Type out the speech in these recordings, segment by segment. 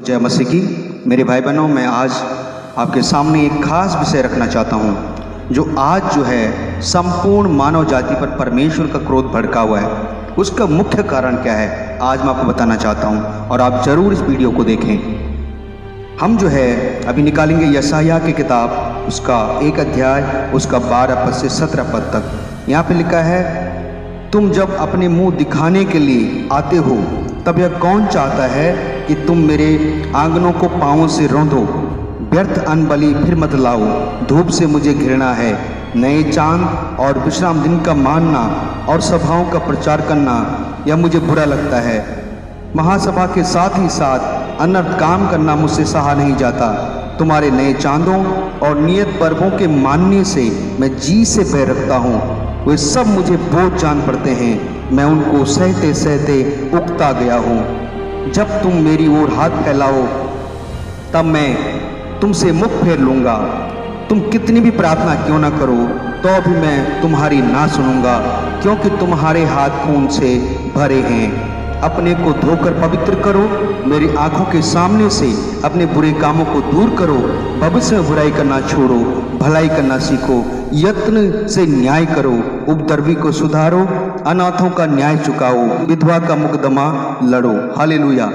जय मसीह की। मेरे भाई बहनों, मैं आज आपके सामने एक खास विषय रखना चाहता हूं जो आज जो है संपूर्ण मानव जाति पर परमेश्वर का क्रोध भड़का हुआ है। उसका मुख्य कारण क्या है आज मैं आपको बताना चाहता हूं और आप जरूर इस वीडियो को देखें। हम जो है अभी निकालेंगे यशायाह की किताब, उसका 1 अध्याय, उसका 12 पद से 17 पद तक। यहाँ पे लिखा है, तुम जब अपने मुंह दिखाने के लिए आते हो तब यह कौन चाहता है कि तुम मेरे आंगनों को पांवों से रौंदो। व्यर्थ अन्न बलि फिर मत लाओ, धूप से मुझे घृणा है। नए चांद और विश्राम दिन का मानना और सभाओं का प्रचार करना यह मुझे बुरा लगता है। महासभा के साथ ही साथ अनर्थ काम करना मुझसे सहा नहीं जाता। तुम्हारे नए चांदों और नियत पर्वों के मानने से मैं जी से भय रखता हूँ। वे सब मुझे बोझ जान पड़ते हैं, मैं उनको सहते सहते उकता गया हूँ। जब तुम मेरी ओर हाथ फैलाओ तब मैं तुमसे मुख फेर लूँगा। तुम कितनी भी प्रार्थना क्यों ना करो तो भी मैं तुम्हारी ना सुनूंगा, क्योंकि तुम्हारे हाथ खून से भरे हैं। अपने को धोकर पवित्र करो, मेरी आंखों के सामने से अपने बुरे कामों को दूर करो। भविष्य में बुराई करना छोड़ो, भलाई करना सीखो। यत्न से न्याय करो, उपद्रवी को सुधारो, अनाथों का न्याय चुकाओ, विधवा का मुकदमा लड़ो। हालेलुया।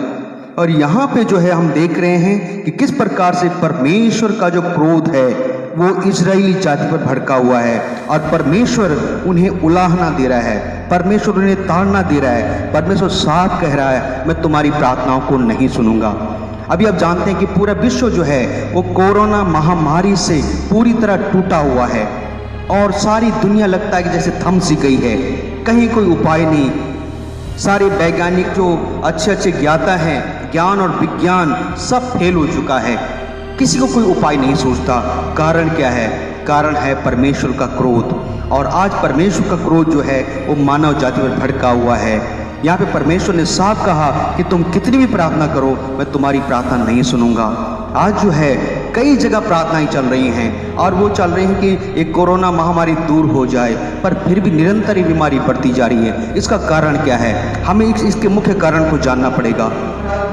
और यहाँ पे जो है हम देख रहे हैं कि किस प्रकार से परमेश्वर का जो क्रोध है वो इजरायली जाति पर भड़का हुआ है और परमेश्वर उन्हें उलाहना दे रहा है, परमेश्वर उन्हें ताड़ना दे रहा है। परमेश्वर साफ कह रहा है, मैं तुम्हारी प्रार्थनाओं को नहीं सुनूंगा। अभी आप जानते हैं कि पूरा विश्व जो है वो कोरोना महामारी से पूरी तरह टूटा हुआ है और सारी दुनिया लगता है कि जैसे थम सी गई है, कहीं कोई उपाय नहीं। सारे वैज्ञानिक जो अच्छे ज्ञाता हैं, ज्ञान और विज्ञान सब फेल हो चुका है, किसी को कोई उपाय नहीं सोचता। कारण क्या है? कारण है परमेश्वर का क्रोध। और आज परमेश्वर का क्रोध जो है वो मानव जाति पर भड़का हुआ है। यहाँ पे परमेश्वर ने साफ कहा कि तुम कितनी भी प्रार्थना करो मैं तुम्हारी प्रार्थना नहीं सुनूंगा। आज जो है कई जगह प्रार्थनाएं चल रही हैं और वो चल रही हैं कि एक कोरोना महामारी दूर हो जाए, पर फिर भी निरंतर ये बीमारी बढ़ती जा रही है। इसका कारण क्या है? हमें इसके मुख्य कारण को जानना पड़ेगा।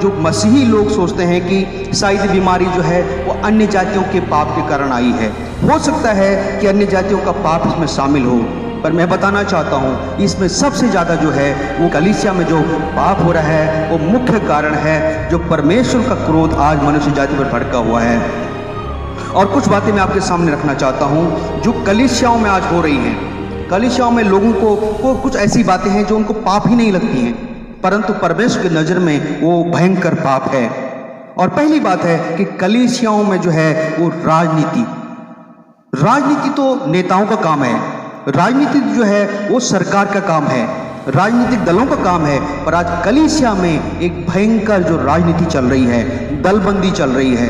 जो मसीही लोग सोचते हैं कि शायद बीमारी जो है वो अन्य जातियों के पाप के कारण आई है। हो सकता है कि अन्य जातियों का पाप इसमें शामिल हो, पर मैं बताना चाहता हूँ इसमें सबसे ज़्यादा जो है वो कलीसिया में जो पाप हो रहा है वो मुख्य कारण है, जो परमेश्वर का क्रोध आज मनुष्य जाति पर भड़का हुआ है। और कुछ बातें मैं आपके सामने रखना चाहता हूँ जो कलीसियाओं में आज हो रही हैं। कलीसियाओं में लोगों को कुछ ऐसी बातें हैं जो उनको पाप ही नहीं लगती हैं, परंतु परमेश्वर की नज़र में वो भयंकर पाप है। और पहली बात है कि कलीसियाओं में जो है वो राजनीति तो नेताओं का काम है, राजनीति जो है वो सरकार का काम है, राजनीतिक दलों का काम है। पर आज कलीसिया में एक भयंकर जो राजनीति चल रही है, दलबंदी चल रही है।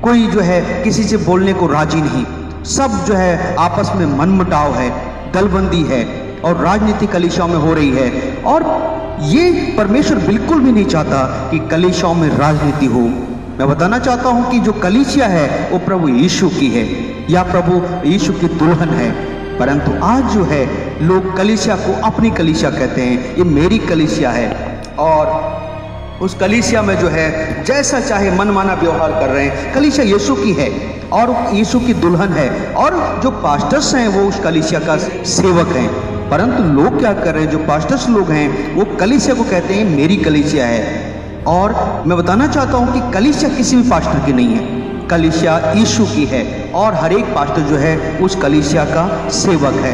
कोई जो है किसी से बोलने को राजी नहीं, सब जो है आपस में मनमुटाव है, दलबंदी है और राजनीति कलीसियाओं में हो रही है। और ये परमेश्वर बिल्कुल भी नहीं चाहता कि कलीसियाओं में राजनीति हो। मैं बताना चाहता हूं कि जो कलीसिया है वो प्रभु यीशु की है या प्रभु यीशु की दुल्हन है। परंतु आज जो है लोग कलीसिया को अपनी कलीसिया कहते हैं, ये मेरी कलीसिया है, और उस कलीसिया में जो है जैसा चाहे मनमाना व्यवहार कर रहे हैं। कलीसिया यीशु की है और यीशु की दुल्हन है और जो पास्टर्स हैं वो उस कलीसिया का सेवक हैं। परंतु लोग क्या कर रहे हैं? जो पास्टर्स लोग हैं वो कलीसिया को कहते हैं मेरी कलीसिया है। और मैं बताना चाहता हूं कि कलीसिया किसी भी पास्टर की नहीं है, कलीसिया यीशु की है और हर एक पास्टर जो है उस कलीसिया का सेवक है।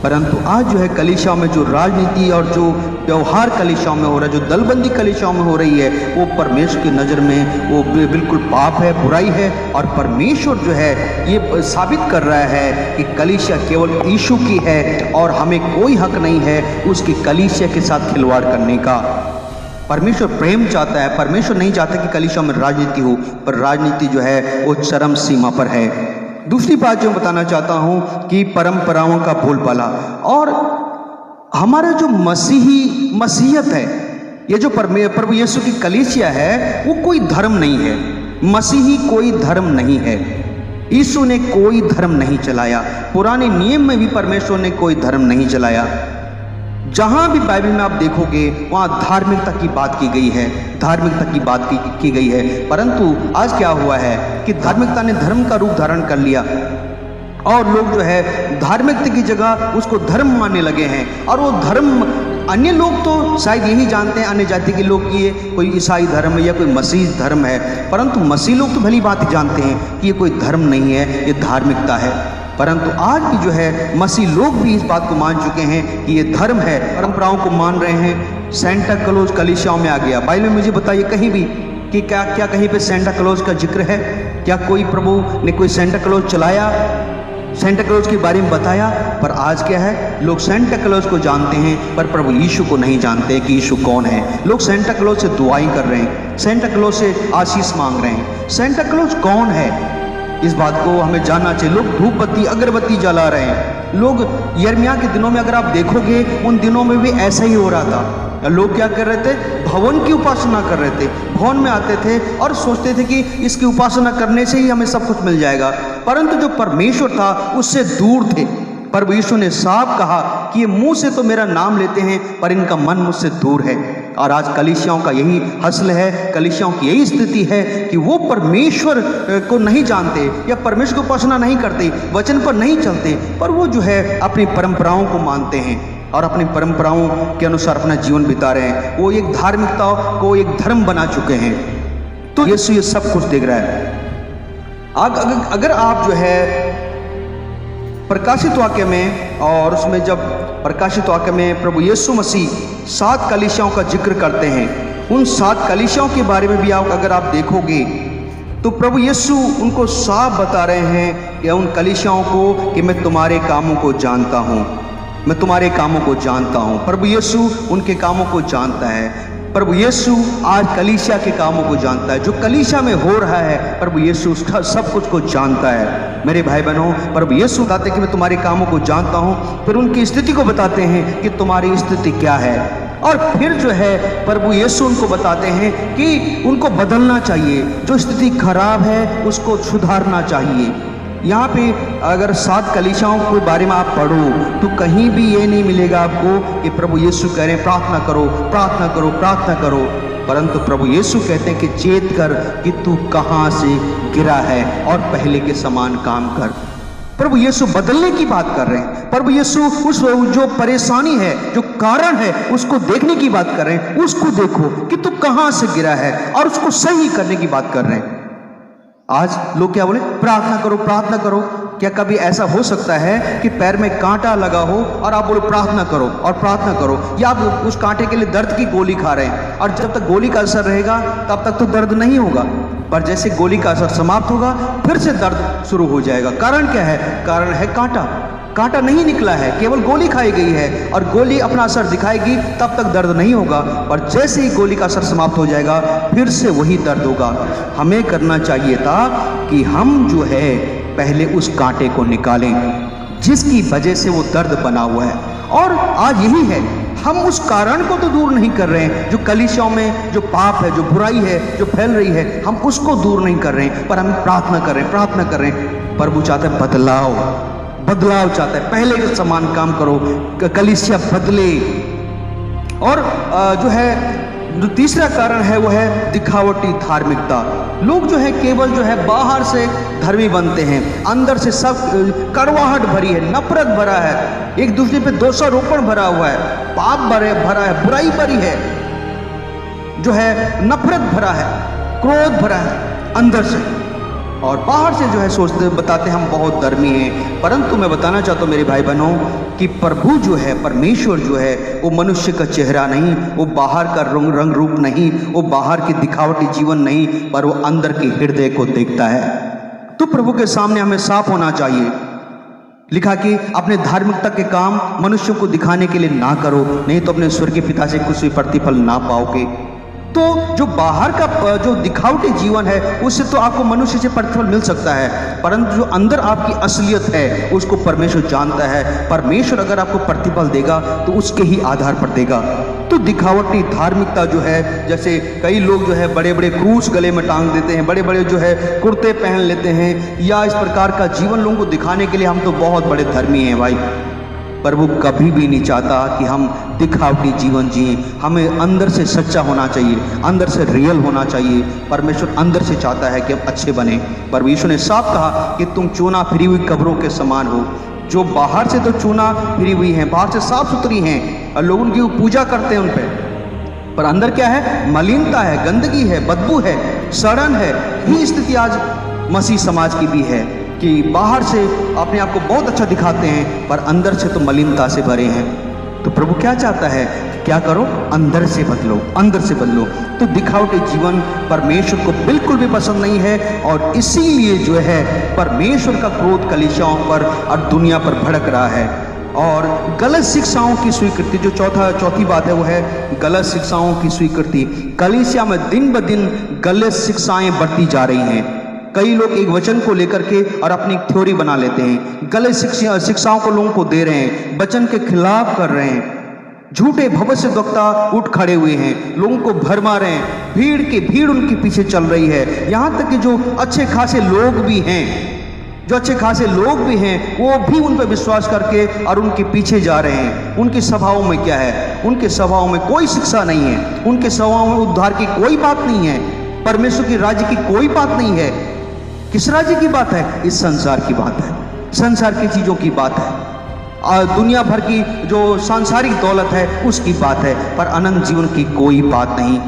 परंतु आज जो है कलीसियाओं में जो राजनीति और जो व्यवहार कलीसियाओं में हो रहा है, जो दलबंदी कलीसियाओं में हो रही है, वो परमेश्वर की नज़र में वो बिल्कुल पाप है, बुराई है। और परमेश्वर जो है ये साबित कर रहा है कि कलीसिया केवल यीशु की है और हमें कोई हक नहीं है उसकी कलीसिया के साथ खिलवाड़ करने का। परमेश्वर प्रेम चाहता है, परमेश्वर नहीं चाहता कि कलीसिया में राजनीति हो, पर राजनीति जो है वो चरम सीमा पर है। दूसरी बात जो बताना चाहता हूँ कि परंपराओं का बोलबाला और हमारा जो मसीहियत है, ये जो प्रभु यीशु की कलीसिया है वो कोई धर्म नहीं है। मसीही कोई धर्म नहीं है। यीशु ने कोई धर्म नहीं चलाया, पुराने नियम में भी परमेश्वर ने कोई धर्म नहीं चलाया। जहां भी बाइबल में आप देखोगे वहां धार्मिकता की बात की गई है, धार्मिकता की बात की गई है। परंतु आज क्या हुआ है कि धार्मिकता ने धर्म का रूप धारण कर लिया और लोग जो है धार्मिकता की जगह उसको धर्म मानने लगे हैं। और वो धर्म अन्य लोग तो शायद यही जानते हैं, अन्य जाति के लोग, कि ये कोई ईसाई धर्म है या कोई मसीह धर्म है, परंतु मसीह लोग तो भली बात जानते हैं कि ये कोई धर्म नहीं है, ये धार्मिकता है। परंतु आज भी जो है मसीह लोग भी इस बात को मान चुके हैं कि ये धर्म है, परंपराओं को मान रहे हैं। सेंटा क्लॉज कलीसियाओं में आ गया। बाइबल में मुझे बताइए कहीं भी कि क्या कहीं पे सेंटा क्लॉज का जिक्र है? क्या कोई प्रभु ने कोई सेंटा क्लॉज चलाया, सेंटा क्लॉज के बारे में बताया? पर आज क्या है, लोग सेंटा क्लॉज को जानते हैं पर प्रभु यीशु को नहीं जानते कि यीशु कौन है। लोग सेंटा क्लॉज से दुआएं कर रहे हैं, सेंटा क्लॉज से आशीष मांग रहे हैं। सेंटा क्लॉज कौन है, इस बात को हमें जानना चाहिए। लोग धूप बत्ती अगरबत्ती जला रहे हैं। लोग यिर्मयाह के दिनों में अगर आप देखोगे, उन दिनों में भी ऐसा ही हो रहा था। लोग क्या कर रहे थे? भवन की उपासना कर रहे थे। भवन में आते थे और सोचते थे कि इसकी उपासना करने से ही हमें सब कुछ मिल जाएगा, परंतु जो परमेश्वर था उससे दूर थे। प्रभु यीशु ने साफ कहा कि ये मुंह से तो मेरा नाम लेते हैं पर इनका मन मुझसे दूर है। और आज कलीसियाओं का यही हसल है, कलीसियाओं की यही स्थिति है कि वो परमेश्वर को नहीं जानते या परमेश्वर की उपासना नहीं करते, वचन पर नहीं चलते, पर वो जो है अपनी परंपराओं को मानते हैं और अपनी परंपराओं के अनुसार अपना जीवन बिता रहे हैं। वो एक धार्मिकता को एक धर्म बना चुके हैं। तो यीशु ये सब कुछ देख रहा है। अगर आप जो है प्रकाशित वाक्य में, और उसमें जब प्रकाशित वाक्य में प्रभु यीशु मसीह 7 कलीसियाओं का जिक्र करते हैं, उन 7 कलीसियाओं के बारे में भी अगर आप देखोगे तो प्रभु यीशु उनको साफ बता रहे हैं कि उन कलीसियाओं को कि मैं तुम्हारे कामों को जानता हूँ, मैं तुम्हारे कामों को जानता हूँ। प्रभु यीशु उनके कामों को जानता है। प्रभु यीशु आज कलीसिया के कामों को जानता है। जो कलीसिया में हो रहा है प्रभु यीशु उसका सब कुछ को जानता है। मेरे भाई बहनों, प्रभु यीशु बताते हैं कि मैं तुम्हारे कामों को जानता हूँ, फिर उनकी स्थिति को बताते हैं कि तुम्हारी स्थिति क्या है, और फिर जो है प्रभु यीशु उनको बताते हैं कि उनको बदलना चाहिए, जो स्थिति खराब है उसको सुधारना चाहिए। यहाँ पे अगर 7 कलीसियाओं के बारे में आप पढ़ो तो कहीं भी ये नहीं मिलेगा आपको कि प्रभु यीशु कह रहे हैं प्रार्थना करो, प्रार्थना करो, प्रार्थना करो, परंतु प्रभु यीशु कहते हैं कि चेत कर कि तू कहाँ से गिरा है और पहले के समान काम कर। प्रभु यीशु बदलने की बात कर रहे हैं। प्रभु यीशु उस जो परेशानी है, जो कारण है, उसको देखने की बात कर रहे हैं। उसको देखो कि तू कहाँ से गिरा है और उसको सही करने की बात कर रहे हैं। आज लोग क्या बोले? प्रार्थना करो, प्रार्थना करो। क्या कभी ऐसा हो सकता है कि पैर में कांटा लगा हो और आप बोलो प्रार्थना करो और प्रार्थना करो, या आप उस कांटे के लिए दर्द की गोली खा रहे हैं और जब तक गोली का असर रहेगा तब तक तो दर्द नहीं होगा, पर जैसे गोली का असर समाप्त होगा फिर से दर्द शुरू हो जाएगा। कारण क्या है? कारण है कांटा। कांटा नहीं निकला है, केवल गोली खाई गई है और गोली अपना असर दिखाएगी, तब तक दर्द नहीं होगा, पर जैसे ही गोली का असर समाप्त हो जाएगा फिर से वही दर्द होगा। हमें करना चाहिए था कि हम जो है पहले उस कांटे को निकालें जिसकी वजह से वो दर्द बना हुआ है। और आज यही है, हम उस कारण को तो दूर नहीं कर रहे हैं, जो कलीसियाओं में जो पाप है, जो बुराई है, जो फैल रही है, हम उसको दूर नहीं कर रहे हैं, पर हम प्रार्थना कर रहे हैं, प्रार्थना कर रहे हैं। प्रभु चाहते हैं बदलाव, बदलाव चाहता है, पहले के समान काम करो, कलीसिया बदले। और जो है जो तीसरा कारण है वो है दिखावटी धार्मिकता। लोग जो है केवल जो है बाहर से धर्मी बनते हैं, अंदर से सब कड़वाहट भरी है, नफरत भरा है, एक दूसरे पे दोषारोपण भरा हुआ है, पाप भरा है, बुराई भरी है, जो है नफरत भरा है, क्रोध भरा है अंदर से, और बाहर से जो है सोचते बताते हम बहुत धर्मी हैं। परंतु मैं बताना चाहता हूँ मेरे भाई बहनों कि प्रभु जो है, परमेश्वर जो है, वो मनुष्य का चेहरा नहीं, वो बाहर का रंग रूप नहीं, वो बाहर की दिखावटी जीवन नहीं, पर वो अंदर के हृदय को देखता है। तो प्रभु के सामने हमें साफ होना चाहिए। लिखा कि अपने धार्मिकता के काम मनुष्यों को दिखाने के लिए ना करो, नहीं तो अपने स्वर्गीय पिता से कुछ भी प्रतिफल ना पाओगे। तो जो बाहर का जो दिखावटी जीवन है उससे तो आपको मनुष्य से प्रतिफल मिल सकता है, परंतु जो अंदर आपकी असलियत है उसको परमेश्वर जानता है। परमेश्वर अगर आपको प्रतिफल देगा तो उसके ही आधार पर देगा। तो दिखावटी धार्मिकता जो है, जैसे कई लोग जो है बड़े बड़े क्रूस गले में टांग देते हैं, बड़े बड़े जो है कुर्ते पहन लेते हैं, या इस प्रकार का जीवन लोगों को दिखाने के लिए हम तो बहुत बड़े धर्मी हैं भाई, पर वो कभी भी नहीं चाहता कि हम दिखावटी जीवन जिए। हमें अंदर से सच्चा होना चाहिए, अंदर से रियल होना चाहिए। परमेश्वर अंदर से चाहता है कि हम अच्छे बने। परमेश्वर ने साफ कहा कि तुम चूना फिरी हुई कब्रों के समान हो। जो बाहर से तो चूना फिरी हुई हैं, बाहर से साफ सुथरी हैं और लोग उनकी पूजा करते हैं उन पर अंदर क्या है? मलिनता है, गंदगी है, बदबू है, सड़न है। यही स्थिति आज मसीह समाज की भी है कि बाहर से अपने आप को बहुत अच्छा दिखाते हैं पर अंदर से तो मलिनता से भरे हैं। तो प्रभु क्या चाहता है? क्या करो? अंदर से बदलो, अंदर से बदलो। तो दिखावटी जीवन परमेश्वर को बिल्कुल भी पसंद नहीं है और इसीलिए जो है परमेश्वर का क्रोध कलीसियाओं पर और दुनिया पर भड़क रहा है। और गलत शिक्षाओं की स्वीकृति, जो चौथी बात है वो है गलत शिक्षाओं की स्वीकृति। कलीसिया में दिन ब दिन गलत शिक्षाएं बढ़ती जा रही हैं। कई लोग एक वचन को लेकर के और अपनी थ्योरी बना लेते हैं, गलत शिक्षाओं को लोगों को दे रहे हैं, वचन के खिलाफ कर रहे हैं। झूठे भविष्यद्वक्ता उठ खड़े हुए हैं, लोगों को भरमा रहे हैं, भीड़ उनके पीछे चल रही है। यहाँ तक कि जो अच्छे खासे लोग भी हैं वो भी उन पर विश्वास करके और उनके पीछे जा रहे हैं। उनकी सभाओं में क्या है? उनके सभाओं में कोई शिक्षा नहीं है, उनके सभाओं में उद्धार की कोई बात नहीं है, परमेश्वर के राज्य की कोई बात नहीं है। किस राज्य की बात है? इस संसार की बात है, संसार की चीजों की बात है, दुनिया भर की जो सांसारिक दौलत है उसकी बात है, पर अनंत जीवन की कोई बात नहीं।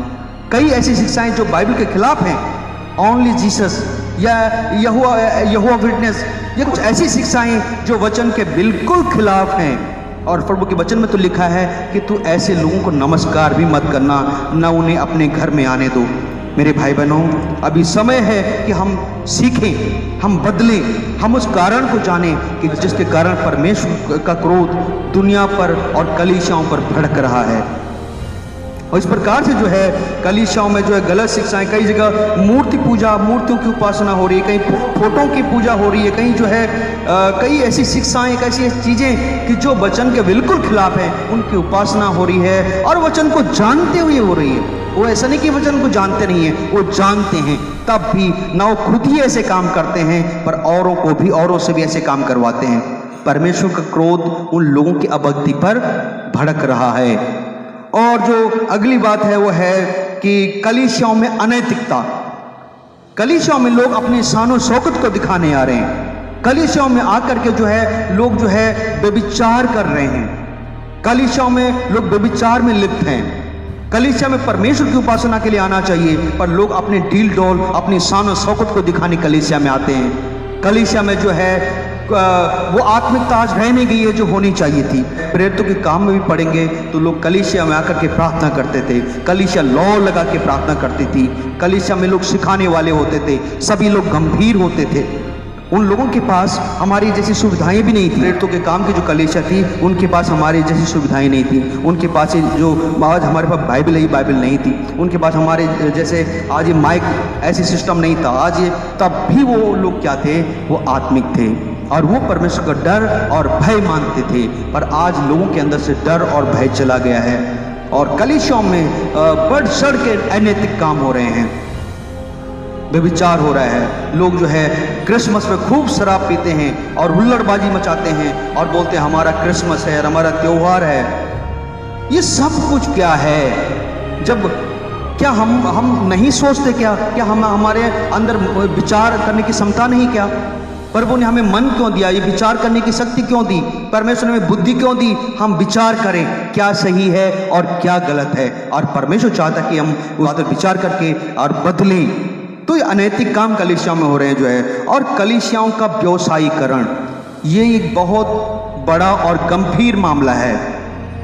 कई ऐसी शिक्षाएं जो बाइबल के खिलाफ हैं, ओनली जीसस या यहोवा विटनेस, ये कुछ ऐसी शिक्षाएं जो वचन के बिल्कुल खिलाफ हैं। और प्रभु के वचन में तो लिखा है कि तू ऐसे लोगों को नमस्कार भी मत करना, न उन्हें अपने घर में आने दो। मेरे भाई बहनों, अभी समय है कि हम सीखें, हम बदलें, हम उस कारण को जानें कि जिसके कारण परमेश्वर का क्रोध दुनिया पर और कलीसियाओं पर भड़क रहा है। और इस प्रकार से जो है कलीसियाओं में जो है गलत शिक्षाएं, कई जगह मूर्ति पूजा, मूर्तियों की उपासना हो रही है, कहीं फोटों की पूजा हो रही है, कहीं जो है कई ऐसी शिक्षाएं, ऐसी चीज़ें कि जो वचन के बिल्कुल खिलाफ है, उनकी उपासना हो रही है और वचन को जानते हुए हो रही है। वो ऐसा नहीं कि वचन को जानते नहीं है, वो जानते हैं, तब भी ना वो खुद ही ऐसे काम करते हैं पर औरों से भी ऐसे काम करवाते हैं। परमेश्वर का क्रोध उन लोगों की अभक्ति पर भड़क रहा है। और जो अगली बात है वो है कि कलीसियाओं में अनैतिकता, कलीसियाओं में लोग अपनी शान और शौकत को दिखाने आ रहे हैं। कलीसियाओं में आकर के जो है लोग जो है व्यभिचार कर रहे हैं, कलीसियाओं में लोग व्यभिचार में लिप्त हैं। कलीसिया में परमेश्वर की उपासना के लिए आना चाहिए पर लोग अपने डील डोल, अपनी शान और शौकत को दिखाने कलीसिया में आते हैं। कलीसिया में जो है वो आत्मिकता आज रह नहीं गई है जो होनी चाहिए थी। प्रेरितों के काम में भी पढ़ेंगे तो लोग कलीसिया में आकर के प्रार्थना करते थे, कलीसिया लौ लगा के प्रार्थना करती थी, कलीसिया में लोग सिखाने वाले होते थे, सभी लोग गंभीर होते थे। उन लोगों के पास हमारी जैसी सुविधाएं भी नहीं थी। प्रेरितों के काम की जो कलीसिया थी उनके पास हमारी जैसी सुविधाएं नहीं थी। उनके पास जो आज हमारे पास बाइबल नहीं थी, उनके पास हमारे जैसे आज ये माइक ऐसी सिस्टम नहीं था। आज ये तब भी वो लोग क्या थे? वो आत्मिक थे और वो परमेश्वर का डर और भय मानते थे। पर आज लोगों के अंदर से डर और भय चला गया है और कलीसियाओं में बढ़ चढ़ के अनैतिक काम हो रहे हैं, व्यभिचार हो रहा है। लोग जो है क्रिसमस में खूब शराब पीते हैं और हुल्लड़बाजी मचाते हैं और बोलते हैं हमारा क्रिसमस है, हमारा त्योहार है। ये सब कुछ क्या है? जब क्या हम नहीं सोचते क्या हम हमारे अंदर विचार करने की क्षमता नहीं? क्या प्रभु ने हमें मन क्यों दिया? ये विचार करने की शक्ति क्यों दी? परमेश्वर ने हमें बुद्धि क्यों दी? हम विचार करें क्या सही है और क्या गलत है। और परमेश्वर चाहता कि हम उस पर विचार करके और बदलें। तो ये अनैतिक काम कलीसियाओं में हो रहे हैं जो है। और कलीसियाओं का व्यवसायीकरण, ये एक बहुत बड़ा और गंभीर मामला है।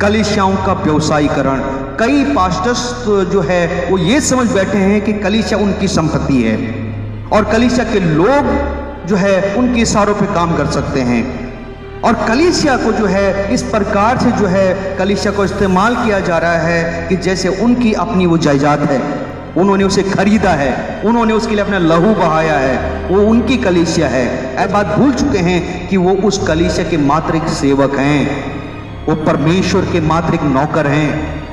कलीसियाओं का व्यवसायीकरण, कई पास्टर्स जो है वो ये समझ बैठे हैं कि कलीसिया उनकी संपत्ति है और कलीसिया के लोग जो है उनके इशारों पे काम कर सकते हैं। और कलीसिया को जो है इस प्रकार से जो है कलीसिया को इस्तेमाल किया जा रहा है कि जैसे उनकी अपनी वो जायदाद है, उन्होंने उसे खरीदा है, उन्होंने उसके लिए अपना लहू बहाया है, वो उनकी कलीसिया है। ऐसी बात भूल चुके हैं कि वो उस कलीसिया के मात्र एक सेवक हैं, वो परमेश्वर के मात्र एक नौकर हैं,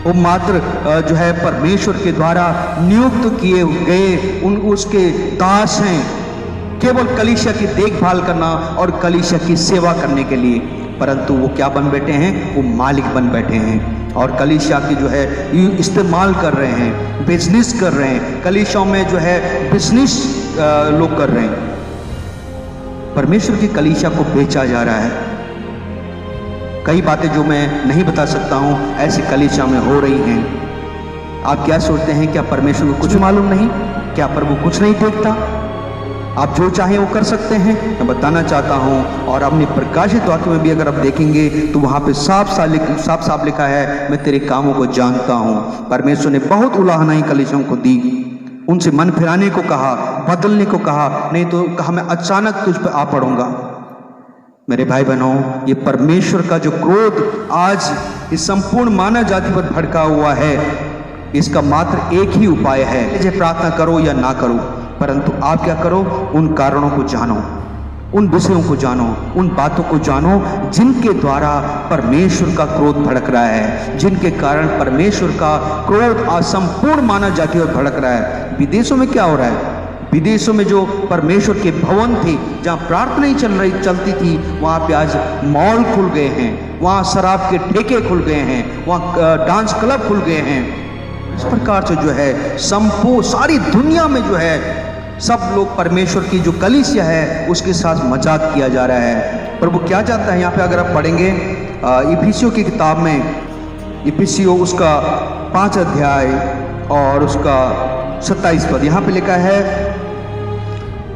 वो मात्र जो है परमेश्वर के द्वारा नियुक्त किए गए उसके दास हैं, केवल कलीसिया की देखभाल करना और कलीसिया की सेवा करने के लिए। परंतु वो क्या बन बैठे हैं, वो मालिक बन बैठे हैं और कलीसिया की जो है इस्तेमाल कर रहे हैं, बिजनेस कर रहे हैं, कलीसियाओं में जो है बिजनेस लोग कर रहे हैं। परमेश्वर की कलीसिया को बेचा जा रहा है। कई बातें जो मैं नहीं बता सकता हूं ऐसी कलीसिया में हो रही हैं। आप क्या सोचते हैं, क्या परमेश्वर को कुछ मालूम नहीं? क्या प्रभु कुछ नहीं देखता? आप जो चाहें वो कर सकते हैं। मैं बताना चाहता हूं, और अपनी प्रकाशित वाक्य में भी अगर आप देखेंगे तो वहां पे साफ साफ लिखा है, मैं तेरे कामों को जानता हूं। परमेश्वर ने बहुत उलाहनाएं कलीसियाओं को दी, उनसे मन फिराने को कहा, बदलने को कहा, नहीं तो कहा मैं अचानक तुझ पर आ पड़ूंगा। मेरे भाई बहनों, ये परमेश्वर का जो क्रोध आज इस संपूर्ण मानव जाति पर भड़का हुआ है, इसका मात्र एक ही उपाय है, मुझे प्रार्थना करो या ना करो, परंतु आप क्या करो, उन कारणों को जानो, उन विषयों को जानो, उन बातों को जानो जिनके द्वारा परमेश्वर का क्रोध भड़क रहा है, जिनके कारण परमेश्वर का क्रोध आज संपूर्ण मानव जाति पर भड़क रहा है। विदेशों में क्या हो रहा है? विदेशों में जो परमेश्वर के भवन थे, जहाँ प्रार्थना ही चलती थी, वहाँ पे आज मॉल खुल गए हैं, वहाँ शराब के ठेके खुल गए हैं, वहाँ डांस क्लब खुल गए हैं। इस प्रकार से जो है सारी दुनिया में जो है सब लोग परमेश्वर की जो कलीसिया है उसके साथ मजाक किया जा रहा है। प्रभु क्या चाहता है यहाँ पे अगर आप पढ़ेंगे इफिसियों की किताब में, इफिसियों उसका 5 अध्याय और उसका 27 पद, यहाँ पे लिखा है,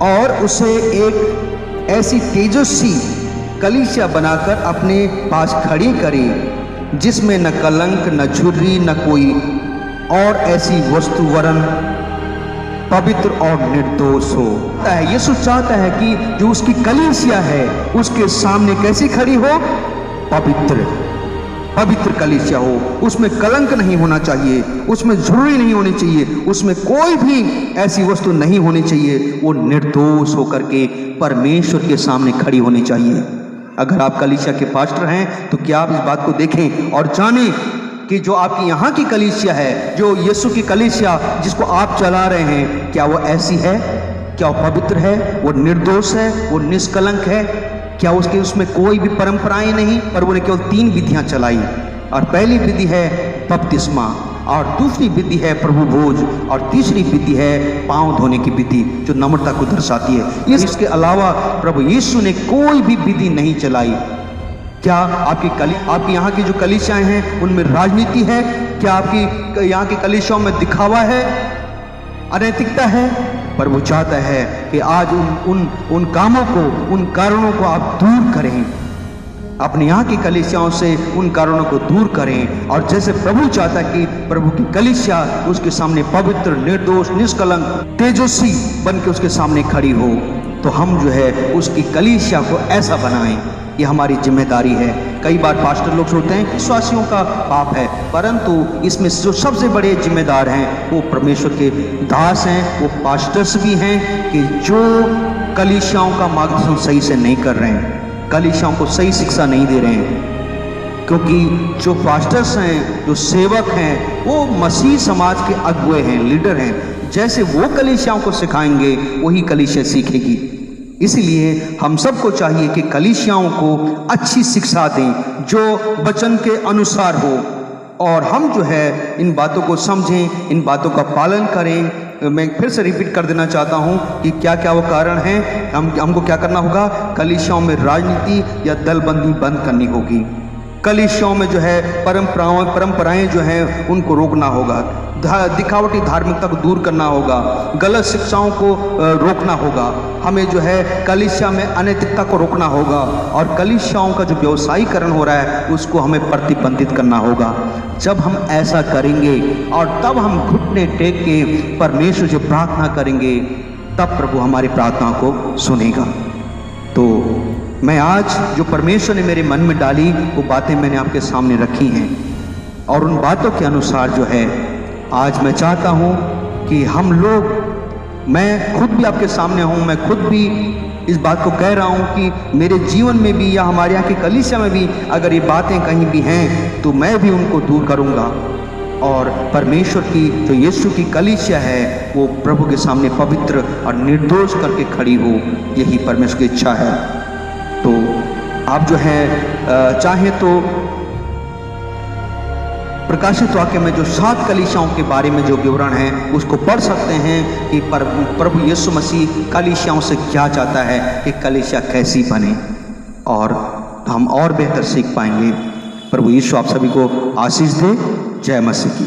और उसे एक ऐसी तेजस्वी कलीसिया बनाकर अपने पास खड़ी करे जिसमें न कलंक, न झुर्री, न कोई और ऐसी वस्तु वरन पवित्र और निर्दोष हो। यीशु चाहता है कि जो उसकी कलीसिया है उसके सामने कैसी खड़ी हो? पवित्र कलीसिया हो, उसमें कलंक नहीं होना चाहिए, उसमें झुर्री नहीं होनी चाहिए, उसमें कोई भी ऐसी वस्तु नहीं होनी चाहिए, वो निर्दोष होकर के परमेश्वर के सामने खड़ी होनी चाहिए। अगर आप कलीसिया के पास्टर हैं तो क्या आप इस बात को देखें और जानें कि जो आपकी यहाँ की कलीसिया है, जो यीशु की कलीसिया जिसको आप चला रहे हैं, क्या वो ऐसी है? क्या वो पवित्र है? वो निर्दोष है? वो निष्कलंक है? क्या उसमें कोई भी परंपराएं नहीं? पर उन्हें केवल 3 विधियां चलाई, और पहली विधि है बपतिस्मा, और दूसरी विधि है प्रभु भोज, और तीसरी विधि है पांव धोने की विधि जो नम्रता को दर्शाती है। इसके अलावा प्रभु यीशु ने कोई भी विधि नहीं चलाई। क्या आपकी यहाँ की जो कलीसियाएं हैं उनमें राजनीति है? क्या आपकी यहाँ की कलीसियाओं में दिखावा है, अनैतिकता है? पर वो चाहता है कि आज उन कामों को, उन कारणों को आप दूर करें, अपने यहाँ की कलीसियाओं से उन कारणों को दूर करें, और जैसे प्रभु चाहता है कि प्रभु की कलीसिया उसके सामने पवित्र, निर्दोष, निष्कलंक, तेजस्वी बन के उसके सामने खड़ी हो, तो हम जो है उसकी कलीसिया को ऐसा बनाएं। ये हमारी जिम्मेदारी है। कई बार पास्टर लोग सोचते हैं विश्वासियों का पाप है, परंतु इसमें जो सबसे बड़े जिम्मेदार हैं वो परमेश्वर के दास हैं, वो पास्टर्स भी हैं कि जो कलीसियाओं का मार्गदर्शन सही से नहीं कर रहे हैं, कलीसियाओं को सही शिक्षा नहीं दे रहे हैं। क्योंकि जो पास्टर्स हैं, जो सेवक हैं, वो मसीह समाज के अगुए हैं, लीडर हैं। जैसे वो कलीसियाओं को सिखाएंगे वही कलीसिया सीखेगी। इसलिए हम सबको चाहिए कि कलीसियाओं को अच्छी शिक्षा दें जो वचन के अनुसार हो, और हम जो है इन बातों को समझें, इन बातों का पालन करें। मैं फिर से रिपीट कर देना चाहता हूं कि क्या क्या वो कारण हैं। हमको क्या करना होगा? कलीसियाओं में राजनीति या दलबंदी बंद करनी होगी। कलीसियाओं में जो है परंपराएं जो हैं उनको रोकना होगा, दिखावटी धार्मिकता को दूर करना होगा, गलत शिक्षाओं को रोकना होगा। हमें जो है कलीसिया में अनैतिकता को रोकना होगा, और कलीसियाओं का जो व्यवसायीकरण हो रहा है उसको हमें प्रतिबंधित करना होगा। जब हम ऐसा करेंगे और तब हम घुटने टेक के परमेश्वर से प्रार्थना करेंगे, तब प्रभु हमारी प्रार्थना को सुनेगा। तो मैं आज जो परमेश्वर ने मेरे मन में डाली वो बातें मैंने आपके सामने रखी हैं, और उन बातों के अनुसार जो है आज मैं चाहता हूं कि हम लोग, मैं खुद भी आपके सामने हूं, मैं खुद भी इस बात को कह रहा हूं कि मेरे जीवन में भी या हमारे यहाँ की कलीसिया में भी अगर ये बातें कहीं भी हैं तो मैं भी उनको दूर करूंगा, और परमेश्वर की जो यीशु की कलीसिया है वो प्रभु के सामने पवित्र और निर्दोष करके खड़ी हो। यही परमेश्वर की इच्छा है। तो आप जो है चाहें तो प्रकाशित वाक्य में जो 7 कलीसियाओं के बारे में जो विवरण है उसको पढ़ सकते हैं कि प्रभु यीशु मसीह कलीसियाओं से क्या चाहता है कि कलीसिया कैसी बने, और हम और बेहतर सीख पाएंगे। प्रभु यीशु आप सभी को आशीष दे। जय मसीह की।